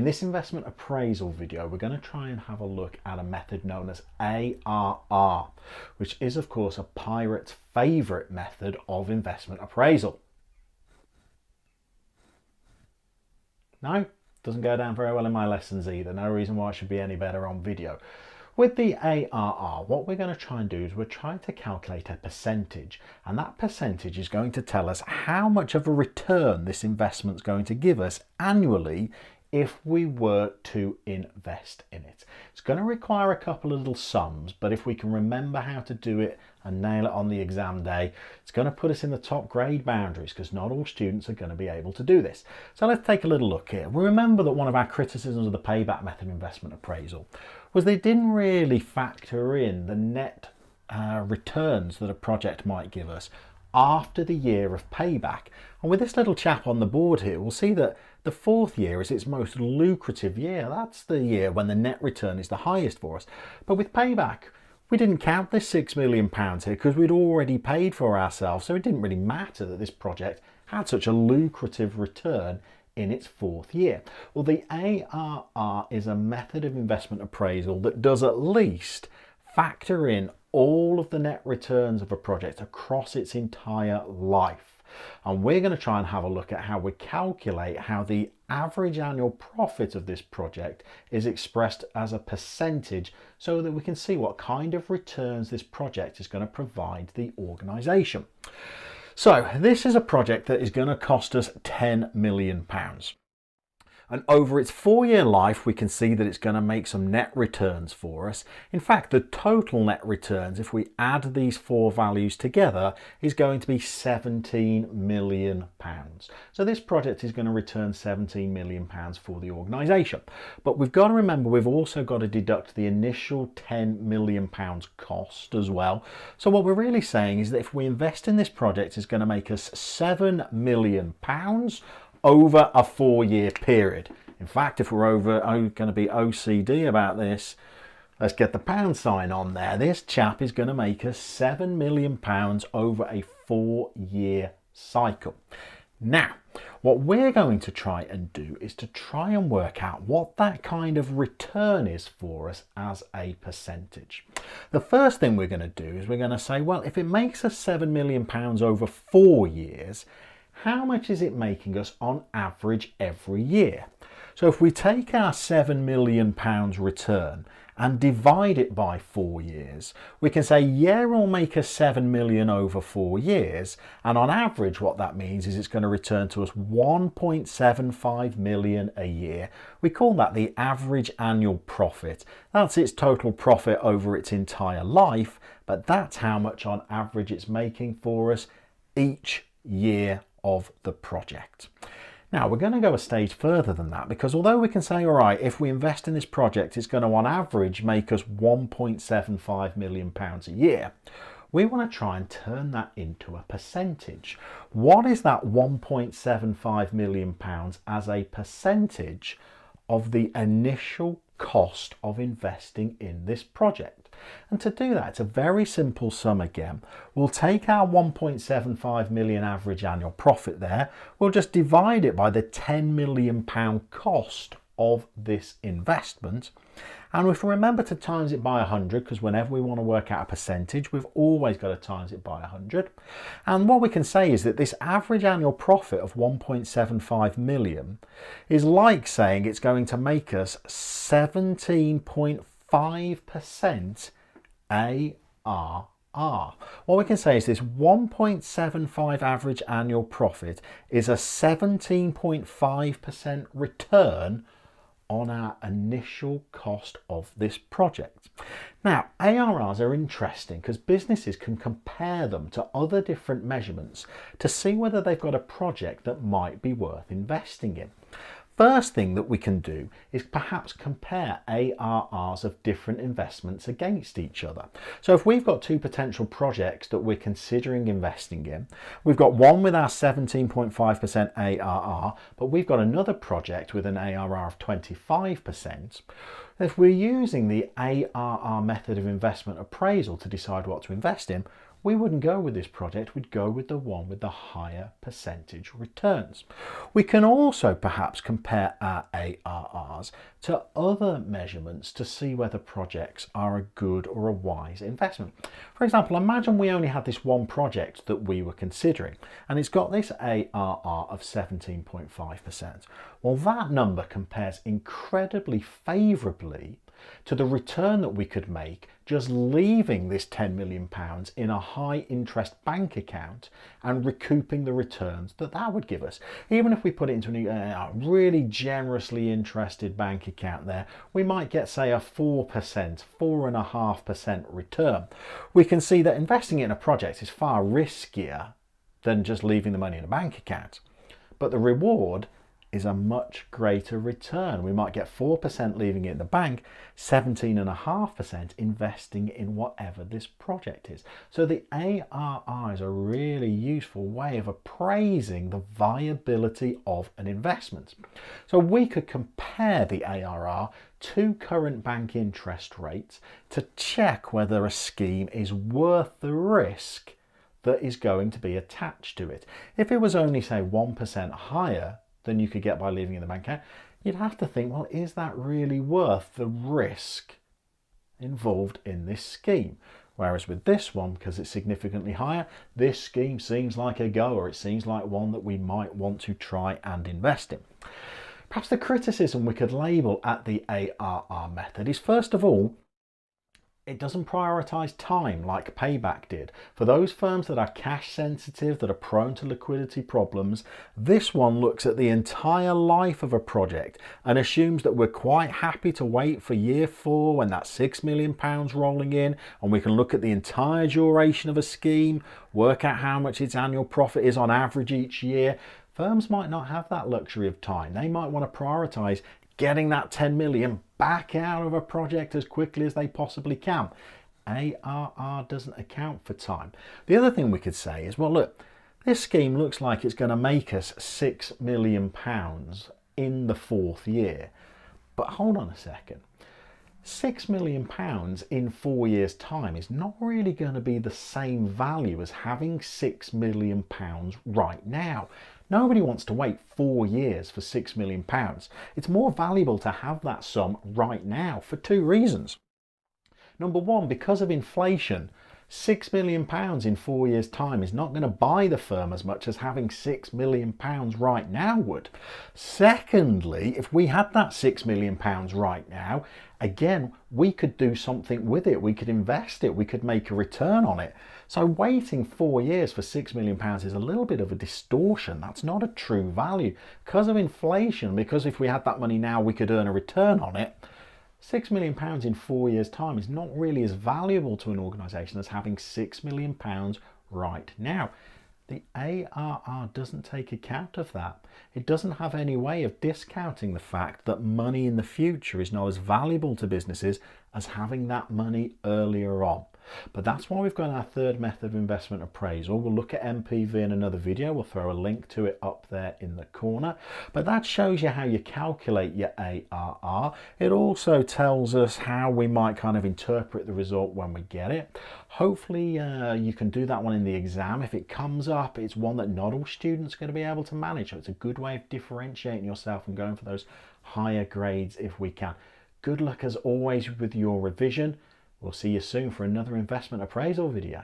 In this investment appraisal video, we're going to try and have a look at a method known as ARR, which is of course a pirate's favourite method of investment appraisal. No, doesn't go down very well in my lessons either. No reason why it should be any better on video. With the ARR, what we're going to try and do is we're trying to calculate a percentage, and that percentage is going to tell us how much of a return this investment's going to give us annually if we were to invest in it. It's going to require a couple of little sums, but if we can remember how to do it and nail it on the exam day, it's going to put us in the top grade boundaries because not all students are going to be able to do this. So let's take a little look here. We remember that one of our criticisms of the payback method investment appraisal was they didn't really factor in the net returns that a project might give us after the year of payback. And with this little chap on the board here, we'll see that the fourth year is its most lucrative year. That's the year when the net return is the highest for us. But with payback, we didn't count this £6 million here because we'd already paid for ourselves. So it didn't really matter that this project had such a lucrative return in its fourth year. Well, the ARR is a method of investment appraisal that does at least factor in all of the net returns of a project across its entire life. And we're going to try and have a look at how we calculate how the average annual profit of this project is expressed as a percentage so that we can see what kind of returns this project is going to provide the organisation. So this is a project that is going to cost us £10 million. And over its 4-year life, we can see that it's going to make some net returns for us. In fact, the total net returns, if we add these four values together, is going to be £17 million. So this project is going to return £17 million for the organisation. But we've got to remember, we've also got to deduct the initial £10 million cost as well. So what we're really saying is that if we invest in this project, it's going to make us £7 million over a 4-year period. In fact, if we're going to be OCD about this, let's get the pound sign on there. This chap is going to make us £7 million over a 4-year cycle. Now, what we're going to try and do is to try and work out what that kind of return is for us as a percentage. The first thing we're going to do is we're going to say, well, if it makes us £7 million over 4 years, how much is it making us on average every year? So if we take our £7 million return and divide it by 4 years, we can say, yeah, it'll make us 7 million over 4 years. And on average, what that means is it's going to return to us 1.75 million a year. We call that the average annual profit. That's its total profit over its entire life, but that's how much on average it's making for us each year of the project. Now we're going to go a stage further than that, because although we can say, all right, if we invest in this project, it's going to on average make us £1.75 million a year, we want to try and turn that into a percentage. What is that £1.75 million as a percentage of the initial cost of investing in this project? And to do that, it's a very simple sum again. We'll take our 1.75 million average annual profit there. We'll just divide it by the £10 million cost of this investment. And if we remember to times it by 100, because whenever we want to work out a percentage, we've always got to times it by 100. And what we can say is that this average annual profit of 1.75 million is like saying it's going to make us 17.5% ARR. What we can say is this 1.75 average annual profit is a 17.5% return on our initial cost of this project. Now, ARRs are interesting because businesses can compare them to other different measurements to see whether they've got a project that might be worth investing in. First thing that we can do is perhaps compare ARRs of different investments against each other. So if we've got two potential projects that we're considering investing in, we've got one with our 17.5% ARR, but we've got another project with an ARR of 25%. If we're using the ARR method of investment appraisal to decide what to invest in, we wouldn't go with this project, we'd go with the one with the higher percentage returns. We can also perhaps compare our ARRs to other measurements to see whether projects are a good or a wise investment. For example, imagine we only had this one project that we were considering and it's got this ARR of 17.5%. Well, that number compares incredibly favourably to the return that we could make just leaving this £10 million in a high interest bank account and recouping the returns that that would give us. Even if we put it into a really generously interested bank account there, we might get, say, a 4%, 4.5% return. We can see that investing in a project is far riskier than just leaving the money in a bank account. But the reward is a much greater return. We might get 4% leaving it in the bank, 17.5% investing in whatever this project is. So the ARR is a really useful way of appraising the viability of an investment. So we could compare the ARR to current bank interest rates to check whether a scheme is worth the risk that is going to be attached to it. If it was only, say, 1% higher than you could get by leaving in the bank account, you'd have to think, well, is that really worth the risk involved in this scheme? Whereas with this one, because it's significantly higher, this scheme seems like a goer. It seems like one that we might want to try and invest in. Perhaps the criticism we could label at the ARR method is, first of all, it doesn't prioritise time like Payback did. For those firms that are cash sensitive, that are prone to liquidity problems, this one looks at the entire life of a project and assumes that we're quite happy to wait for year 4 when that's £6 million rolling in, and we can look at the entire duration of a scheme, work out how much its annual profit is on average each year. Firms might not have that luxury of time. They might want to prioritise getting that 10 million back out of a project as quickly as they possibly can. ARR doesn't account for time. The other thing we could say is, well, look, this scheme looks like it's going to make us £6 million in the 4th year. But hold on a second. £6 million in 4 years' time is not really going to be the same value as having £6 million right now. Nobody wants to wait 4 years for £6 million. It's more valuable to have that sum right now for 2 reasons. Number one, because of inflation, £6 million in 4 years' time is not going to buy the firm as much as having £6 million right now would. Secondly, if we had that £6 million right now, again, we could do something with it. We could invest it. We could make a return on it. So waiting 4 years for £6 million is a little bit of a distortion. That's not a true value. Because of inflation, because if we had that money now, we could earn a return on it, £6 million in 4 years' time is not really as valuable to an organisation as having £6 million right now. The ARR doesn't take account of that. It doesn't have any way of discounting the fact that money in the future is not as valuable to businesses as having that money earlier on. But that's why we've got our third method of investment appraisal. We'll look at MPV in another video. We'll throw a link to it up there in the corner. But that shows you how you calculate your ARR. It also tells us how we might kind of interpret the result when we get it. Hopefully you can do that one in the exam. If it comes up, it's one that not all students are going to be able to manage. So it's a good way of differentiating yourself and going for those higher grades if we can. Good luck as always with your revision. We'll see you soon for another investment appraisal video.